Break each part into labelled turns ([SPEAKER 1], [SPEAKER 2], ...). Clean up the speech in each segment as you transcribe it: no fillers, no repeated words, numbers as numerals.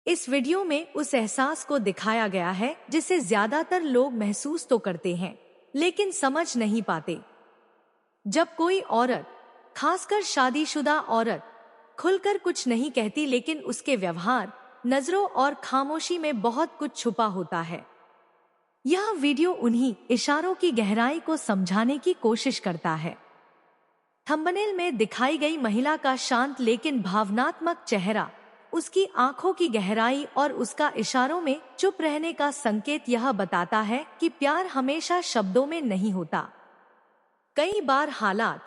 [SPEAKER 1] इस वीडियो में उस एहसास को दिखाया गया है जिसे ज्यादातर लोग महसूस तो करते हैं लेकिन समझ नहीं पाते। जब कोई औरत, खासकर शादीशुदा औरत, खुलकर कुछ नहीं कहती लेकिन उसके व्यवहार, नजरों और खामोशी में बहुत कुछ छुपा होता है। यह वीडियो उन्हीं इशारों की गहराई को समझाने की कोशिश करता है। थंबनेल में दिखाई गई महिला का शांत लेकिन भावनात्मक चेहरा, उसकी आंखों की गहराई और उसका इशारों में चुप रहने का संकेत यह बताता है कि प्यार हमेशा शब्दों में नहीं होता। कई बार हालात,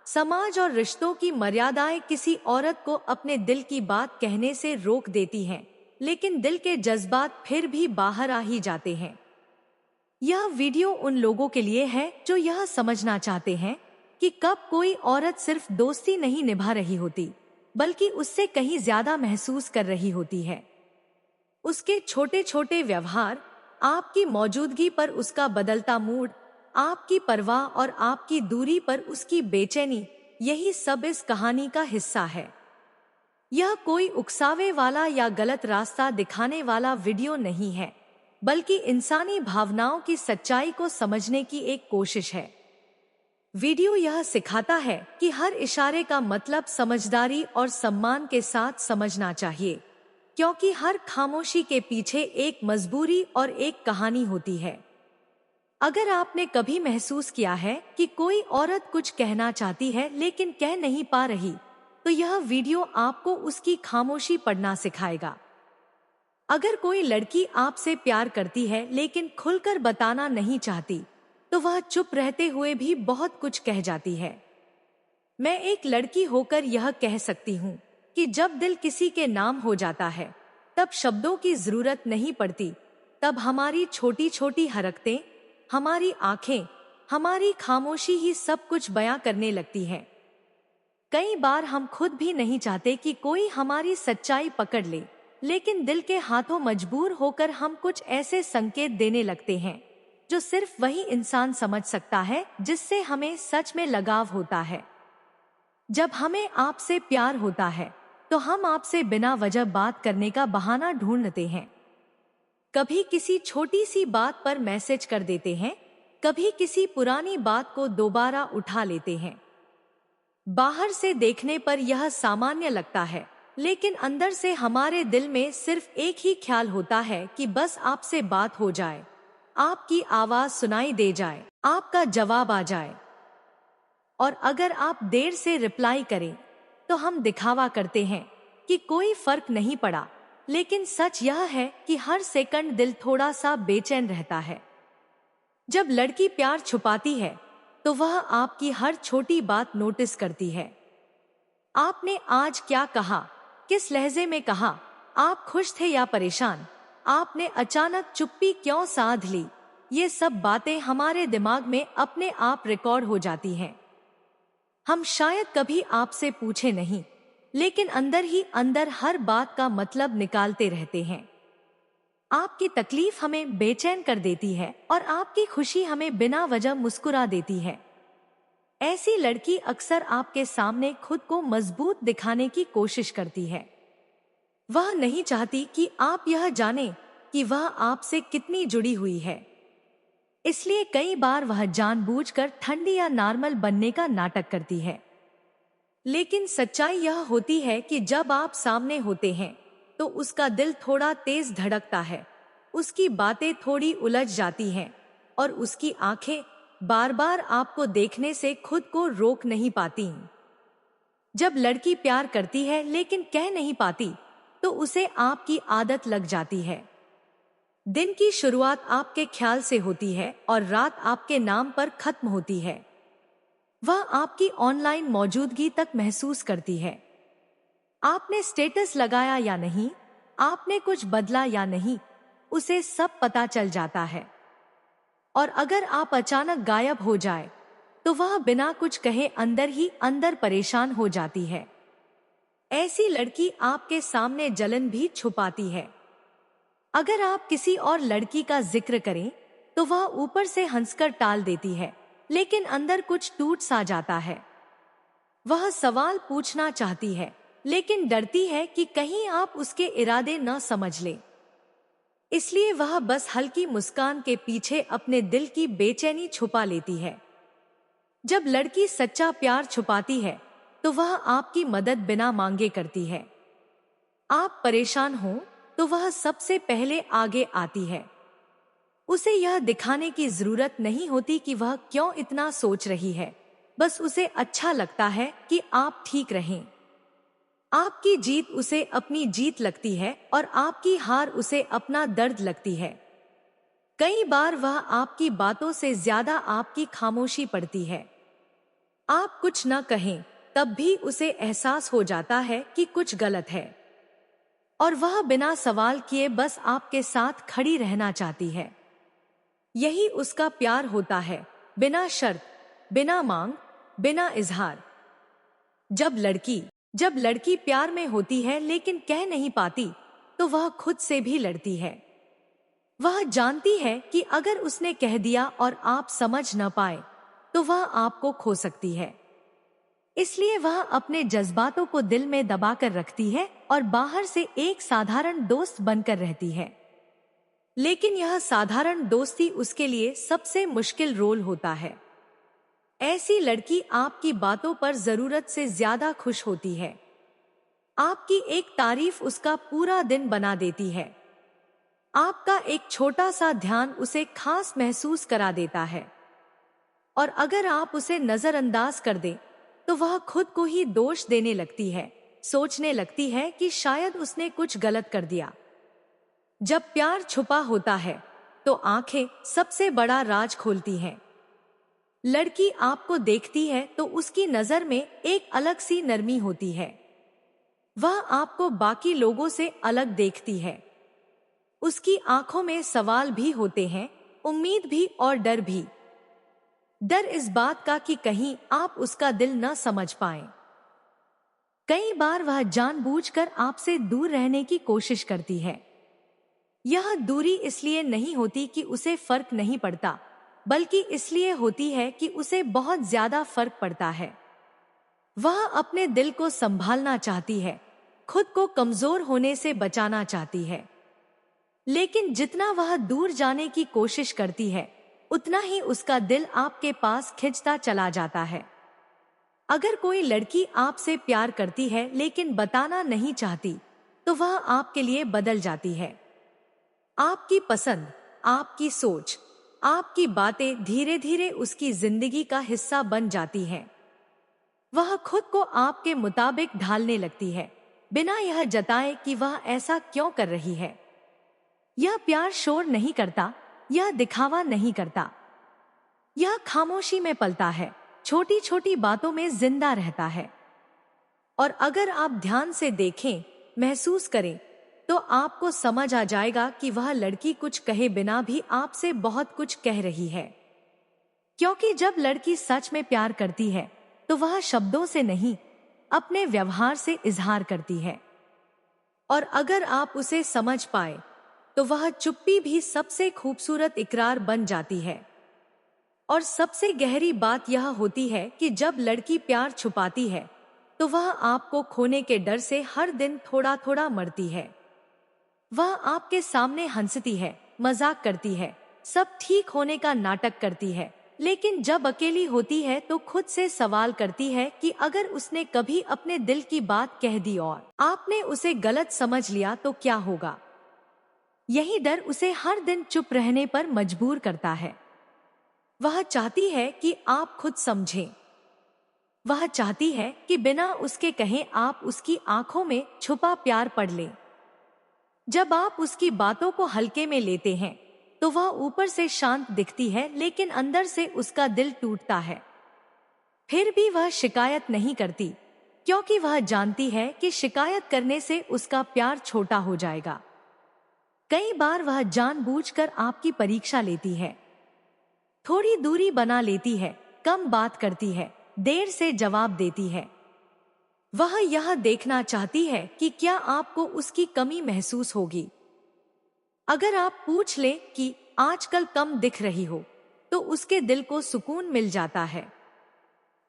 [SPEAKER 1] समाज और रिश्तों की मर्यादाएं किसी औरत को अपने दिल की बात कहने से रोक देती हैं, लेकिन दिल के जज्बात फिर भी बाहर आ ही जाते हैं। यह वीडियो उन लोगों के लिए है जो यह समझना चाहते हैं कि कब कोई औरत सिर्फ दोस्ती नहीं निभा रही होती, बल्कि उससे कहीं ज्यादा महसूस कर रही होती है। उसके छोटे छोटे व्यवहार, आपकी मौजूदगी पर उसका बदलता मूड, आपकी परवाह और आपकी दूरी पर उसकी बेचैनी, यही सब इस कहानी का हिस्सा है। यह कोई उकसावे वाला या गलत रास्ता दिखाने वाला वीडियो नहीं है, बल्कि इंसानी भावनाओं की सच्चाई को समझने की एक कोशिश है। वीडियो यह सिखाता है कि हर इशारे का मतलब समझदारी और सम्मान के साथ समझना चाहिए, क्योंकि हर खामोशी के पीछे एक मजबूरी और एक कहानी होती है। अगर आपने कभी महसूस किया है कि कोई औरत कुछ कहना चाहती है लेकिन कह नहीं पा रही, तो यह वीडियो आपको उसकी खामोशी पढ़ना सिखाएगा। अगर कोई लड़की आपसे प्यार करती है लेकिन खुलकर बताना नहीं चाहती, तो वह चुप रहते हुए भी बहुत कुछ कह जाती है। मैं एक लड़की होकर यह कह सकती हूँ कि जब दिल किसी के नाम हो जाता है, तब शब्दों की जरूरत नहीं पड़ती। तब हमारी छोटी छोटी हरकतें, हमारी आंखें, हमारी खामोशी ही सब कुछ बयां करने लगती हैं। कई बार हम खुद भी नहीं चाहते कि कोई हमारी सच्चाई पकड़ ले, लेकिन दिल के हाथों मजबूर होकर हम कुछ ऐसे संकेत देने लगते हैं जो सिर्फ वही इंसान समझ सकता है जिससे हमें सच में लगाव होता है। जब हमें आपसे प्यार होता है, तो हम आपसे बिना वजह बात करने का बहाना ढूंढते हैं। कभी किसी छोटी सी बात पर मैसेज कर देते हैं, कभी किसी पुरानी बात को दोबारा उठा लेते हैं। बाहर से देखने पर यह सामान्य लगता है, लेकिन अंदर से हमारे दिल में सिर्फ एक ही ख्याल होता है कि बस आपसे बात हो जाए, आपकी आवाज सुनाई दे जाए, आपका जवाब आ जाए। और अगर आप देर से रिप्लाई करें, तो हम दिखावा करते हैं कि कोई फर्क नहीं पड़ा, लेकिन सच यह है कि हर सेकंड दिल थोड़ा सा बेचैन रहता है। जब लड़की प्यार छुपाती है, तो वह आपकी हर छोटी बात नोटिस करती है। आपने आज क्या कहा, किस लहजे में कहा, आप खुश थे या परेशान, आपने अचानक चुप्पी क्यों साध ली, ये सब बातें हमारे दिमाग में अपने आप रिकॉर्ड हो जाती हैं। हम शायद कभी आपसे पूछे नहीं, लेकिन अंदर ही अंदर हर बात का मतलब निकालते रहते हैं। आपकी तकलीफ हमें बेचैन कर देती है और आपकी खुशी हमें बिना वजह मुस्कुरा देती है। ऐसी लड़की अक्सर आपके सामने खुद को मजबूत दिखाने की कोशिश करती है। वह नहीं चाहती कि आप यह जानें कि वह आपसे कितनी जुड़ी हुई है। इसलिए कई बार वह जानबूझकर ठंडी या नॉर्मल बनने का नाटक करती है। लेकिन सच्चाई यह होती है कि जब आप सामने होते हैं, तो उसका दिल थोड़ा तेज धड़कता है, उसकी बातें थोड़ी उलझ जाती हैं और उसकी आंखें बार बार आपको देखने से खुद को रोक नहीं पाती। जब लड़की प्यार करती है लेकिन कह नहीं पाती, तो उसे आपकी आदत लग जाती है। दिन की शुरुआत आपके ख्याल से होती है और रात आपके नाम पर खत्म होती है। वह आपकी ऑनलाइन मौजूदगी तक महसूस करती है। आपने स्टेटस लगाया या नहीं, आपने कुछ बदला या नहीं, उसे सब पता चल जाता है। और अगर आप अचानक गायब हो जाए, तो वह बिना कुछ कहे अंदर ही अंदर परेशान हो जाती है। ऐसी लड़की आपके सामने जलन भी छुपाती है। अगर आप किसी और लड़की का जिक्र करें, तो वह ऊपर से हंसकर टाल देती है, लेकिन अंदर कुछ टूट सा जाता है। वह सवाल पूछना चाहती है, लेकिन डरती है कि कहीं आप उसके इरादे न समझ लें। इसलिए वह बस हल्की मुस्कान के पीछे अपने दिल की बेचैनी छुपा लेती है। जब लड़की सच्चा प्यार छुपाती है तो वह आपकी मदद बिना मांगे करती है। आप परेशान हो तो वह सबसे पहले आगे आती है। उसे यह दिखाने की जरूरत नहीं होती कि वह क्यों इतना सोच रही है, बस उसे अच्छा लगता है कि आप ठीक रहें। आपकी जीत उसे अपनी जीत लगती है और आपकी हार उसे अपना दर्द लगती है। कई बार वह आपकी बातों से ज्यादा आपकी खामोशी पड़ती है। आप कुछ न कहें तब भी उसे एहसास हो जाता है कि कुछ गलत है, और वह बिना सवाल किए बस आपके साथ खड़ी रहना चाहती है। यही उसका प्यार होता है, बिना शर्त, बिना मांग, बिना इजहार। जब लड़की प्यार में होती है लेकिन कह नहीं पाती, तो वह खुद से भी लड़ती है। वह जानती है कि अगर उसने कह दिया और आप समझ न पाए तो वह आपको खो सकती है। इसलिए वह अपने जज्बातों को दिल में दबाकर रखती है और बाहर से एक साधारण दोस्त बनकर रहती है। लेकिन यह साधारण दोस्ती उसके लिए सबसे मुश्किल रोल होता है। ऐसी लड़की आपकी बातों पर जरूरत से ज्यादा खुश होती है। आपकी एक तारीफ उसका पूरा दिन बना देती है। आपका एक छोटा सा ध्यान उसे खास महसूस करा देता है। और अगर आप उसे नजरअंदाज कर दें तो वह खुद को ही दोष देने लगती है, सोचने लगती है कि शायद उसने कुछ गलत कर दिया। जब प्यार छुपा होता है तो आंखें सबसे बड़ा राज खोलती हैं। लड़की आपको देखती है तो उसकी नजर में एक अलग सी नरमी होती है। वह आपको बाकी लोगों से अलग देखती है। उसकी आंखों में सवाल भी होते हैं, उम्मीद भी और डर भी। डर इस बात का कि कहीं आप उसका दिल न समझ पाएं। कई बार वह जानबूझकर आपसे दूर रहने की कोशिश करती है। यह दूरी इसलिए नहीं होती कि उसे फर्क नहीं पड़ता, बल्कि इसलिए होती है कि उसे बहुत ज्यादा फर्क पड़ता है। वह अपने दिल को संभालना चाहती है, खुद को कमजोर होने से बचाना चाहती है। लेकिन जितना वह दूर जाने की कोशिश करती है, उतना ही उसका दिल आपके पास खिंचता चला जाता है। अगर कोई लड़की आपसे प्यार करती है लेकिन बताना नहीं चाहती, तो वह आपके लिए बदल जाती है। आपकी पसंद, आपकी सोच, आपकी बातें धीरे धीरे उसकी जिंदगी का हिस्सा बन जाती हैं। वह खुद को आपके मुताबिक ढालने लगती है, बिना यह जताए कि वह ऐसा क्यों कर रही है। यह प्यार शोर नहीं करता, यह दिखावा नहीं करता। यह खामोशी में पलता है, छोटी छोटी बातों में जिंदा रहता है। और अगर आप ध्यान से देखें, महसूस करें, तो आपको समझ आ जाएगा कि वह लड़की कुछ कहे बिना भी आपसे बहुत कुछ कह रही है। क्योंकि जब लड़की सच में प्यार करती है तो वह शब्दों से नहीं, अपने व्यवहार से इजहार करती है। और अगर आप उसे समझ पाए तो वह चुप्पी भी सबसे खूबसूरत इकरार बन जाती है। और सबसे गहरी बात यह होती है कि जब लड़की प्यार छुपाती है तो वह आपको खोने के डर से हर दिन थोड़ा थोड़ा मरती है। वह आपके सामने हंसती है, मजाक करती है, सब ठीक होने का नाटक करती है, लेकिन जब अकेली होती है तो खुद से सवाल करती है कि अगर उसने कभी अपने दिल की बात कह दी और आपने उसे गलत समझ लिया तो क्या होगा। यही डर उसे हर दिन चुप रहने पर मजबूर करता है। वह चाहती है कि आप खुद समझें। वह चाहती है कि बिना उसके कहे आप उसकी आंखों में छुपा प्यार पढ़ लें। जब आप उसकी बातों को हल्के में लेते हैं तो वह ऊपर से शांत दिखती है, लेकिन अंदर से उसका दिल टूटता है। फिर भी वह शिकायत नहीं करती, क्योंकि वह जानती है कि शिकायत करने से उसका प्यार छोटा हो जाएगा। कई बार वह जानबूझकर आपकी परीक्षा लेती है, थोड़ी दूरी बना लेती है, कम बात करती है, देर से जवाब देती है। वह यह देखना चाहती है कि क्या आपको उसकी कमी महसूस होगी। अगर आप पूछ ले कि आजकल कम दिख रही हो, तो उसके दिल को सुकून मिल जाता है।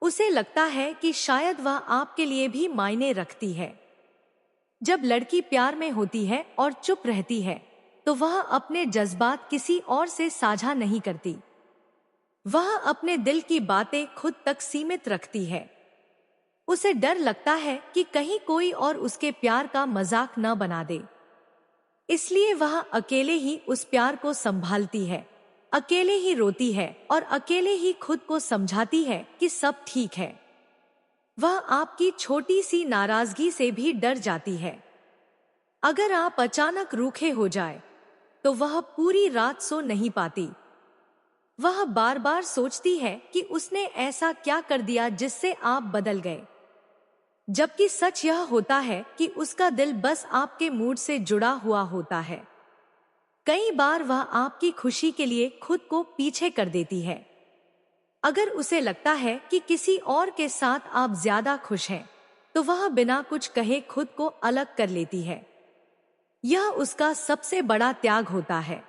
[SPEAKER 1] उसे लगता है कि शायद वह आपके लिए भी मायने रखती है। जब लड़की प्यार में होती है और चुप रहती है तो वह अपने जज्बात किसी और से साझा नहीं करती। वह अपने दिल की बातें खुद तक सीमित रखती है। उसे डर लगता है कि कहीं कोई और उसके प्यार का मजाक न बना दे। इसलिए वह अकेले ही उस प्यार को संभालती है, अकेले ही रोती है और अकेले ही खुद को समझाती है कि सब ठीक है। वह आपकी छोटी सी नाराजगी से भी डर जाती है। अगर आप अचानक रूखे हो जाए तो वह पूरी रात सो नहीं पाती। वह बार बार सोचती है कि उसने ऐसा क्या कर दिया जिससे आप बदल गए, जबकि सच यह होता है कि उसका दिल बस आपके मूड से जुड़ा हुआ होता है। कई बार वह आपकी खुशी के लिए खुद को पीछे कर देती है। अगर उसे लगता है कि किसी और के साथ आप ज्यादा खुश हैं, तो वह बिना कुछ कहे खुद को अलग कर लेती है। यह उसका सबसे बड़ा त्याग होता है।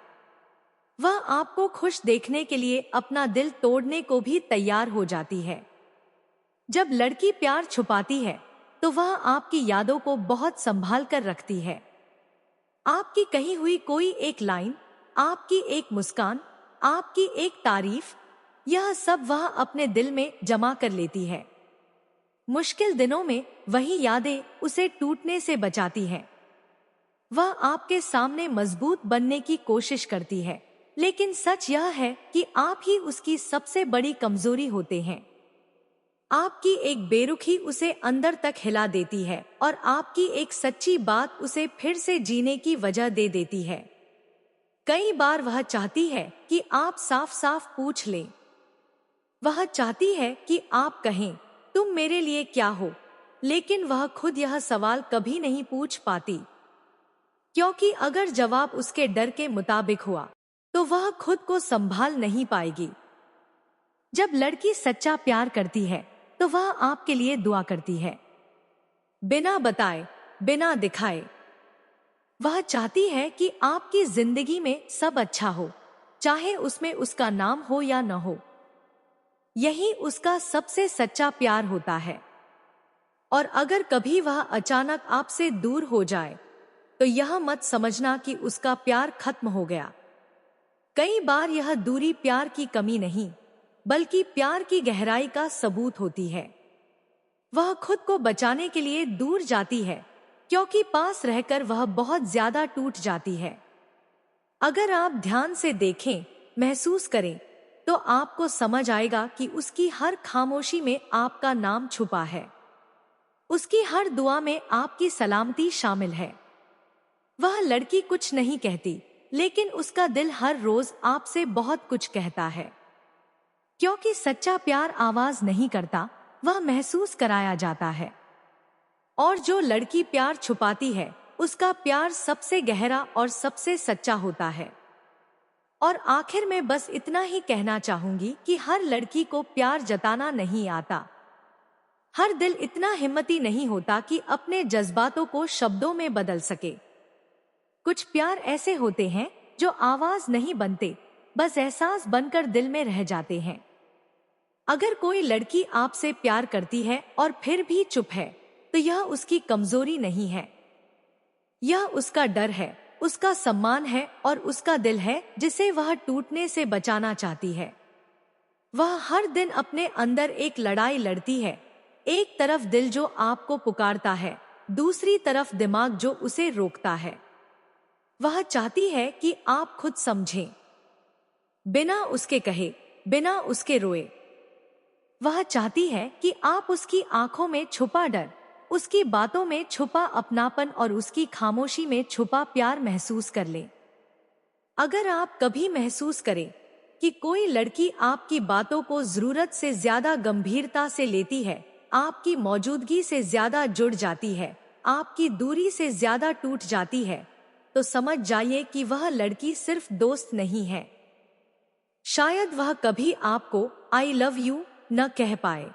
[SPEAKER 1] वह आपको खुश देखने के लिए अपना दिल तोड़ने को भी तैयार हो जाती है। जब लड़की प्यार छुपाती है तो वह आपकी यादों को बहुत संभाल कर रखती है। आपकी कही हुई कोई एक लाइन, आपकी एक मुस्कान, आपकी एक तारीफ, यह सब वह अपने दिल में जमा कर लेती है। मुश्किल दिनों में वही यादें उसे टूटने से बचाती हैं। वह आपके सामने मजबूत बनने की कोशिश करती है, लेकिन सच यह है कि आप ही उसकी सबसे बड़ी कमजोरी होते हैं। आपकी एक बेरुखी उसे अंदर तक हिला देती है और आपकी एक सच्ची बात उसे फिर से जीने की वजह दे देती है। कई बार वह चाहती है कि आप साफ साफ पूछ लें। वह चाहती है कि आप कहें, तुम मेरे लिए क्या हो, लेकिन वह खुद यह सवाल कभी नहीं पूछ पाती, क्योंकि अगर जवाब उसके डर के मुताबिक हुआ तो वह खुद को संभाल नहीं पाएगी। जब लड़की सच्चा प्यार करती है तो वह आपके लिए दुआ करती है, बिना बताए, बिना दिखाए। वह चाहती है कि आपकी जिंदगी में सब अच्छा हो, चाहे उसमें उसका नाम हो या न हो। यही उसका सबसे सच्चा प्यार होता है। और अगर कभी वह अचानक आपसे दूर हो जाए तो यह मत समझना कि उसका प्यार खत्म हो गया। कई बार यह दूरी प्यार की कमी नहीं, बल्कि प्यार की गहराई का सबूत होती है। वह खुद को बचाने के लिए दूर जाती है, क्योंकि पास रहकर वह बहुत ज्यादा टूट जाती है। अगर आप ध्यान से देखें, महसूस करें, तो आपको समझ आएगा कि उसकी हर खामोशी में आपका नाम छुपा है। उसकी हर दुआ में आपकी सलामती शामिल है। वह लड़की कुछ नहीं कहती, लेकिन उसका दिल हर रोज आपसे बहुत कुछ कहता है। क्योंकि सच्चा प्यार आवाज नहीं करता, वह महसूस कराया जाता है। और जो लड़की प्यार छुपाती है, उसका प्यार सबसे गहरा और सबसे सच्चा होता है। और आखिर में बस इतना ही कहना चाहूंगी कि हर लड़की को प्यार जताना नहीं आता। हर दिल इतना हिम्मती नहीं होता कि अपने जज्बातों को शब्दों में बदल सके। कुछ प्यार ऐसे होते हैं जो आवाज नहीं बनते, बस एहसास बनकर दिल में रह जाते हैं। अगर कोई लड़की आपसे प्यार करती है और फिर भी चुप है, तो यह उसकी कमजोरी नहीं है। यह उसका डर है, उसका सम्मान है और उसका दिल है जिसे वह टूटने से बचाना चाहती है। वह हर दिन अपने अंदर एक लड़ाई लड़ती है। एक तरफ दिल जो आपको पुकारता है, दूसरी तरफ दिमाग जो उसे रोकता है। वह चाहती है कि आप खुद समझें, बिना उसके कहे, बिना उसके रोए। वह चाहती है कि आप उसकी आंखों में छुपा डर, उसकी बातों में छुपा अपनापन और उसकी खामोशी में छुपा प्यार महसूस कर लें। अगर आप कभी महसूस करें कि कोई लड़की आपकी बातों को जरूरत से ज्यादा गंभीरता से लेती है, आपकी मौजूदगी से ज्यादा जुड़ जाती है, आपकी दूरी से ज्यादा टूट जाती है, तो समझ जाइए कि वह लड़की सिर्फ दोस्त नहीं है। शायद वह कभी आपको आई लव यू न कह पाए।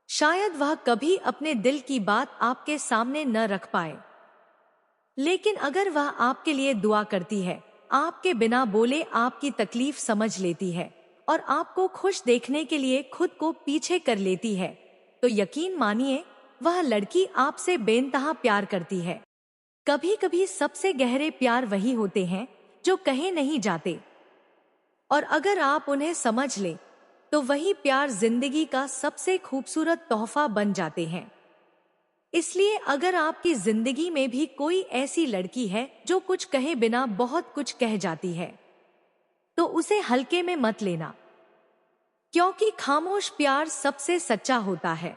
[SPEAKER 1] शायद वह कभी अपने दिल की बात आपके सामने न रख पाए। लेकिन अगर वह आपके लिए दुआ करती है, आपके बिना बोले आपकी तकलीफ समझ लेती है और आपको खुश देखने के लिए खुद को पीछे कर लेती है, तो यकीन मानिए वह लड़की आपसे बेइंतहा प्यार करती है। कभी कभी सबसे गहरे प्यार वही होते हैं जो कहे नहीं जाते, और अगर आप उन्हें समझ ले तो वही प्यार जिंदगी का सबसे खूबसूरत तोहफा बन जाते हैं। इसलिए अगर आपकी जिंदगी में भी कोई ऐसी लड़की है जो कुछ कहे बिना बहुत कुछ कह जाती है, तो उसे हल्के में मत लेना, क्योंकि खामोश प्यार सबसे सच्चा होता है।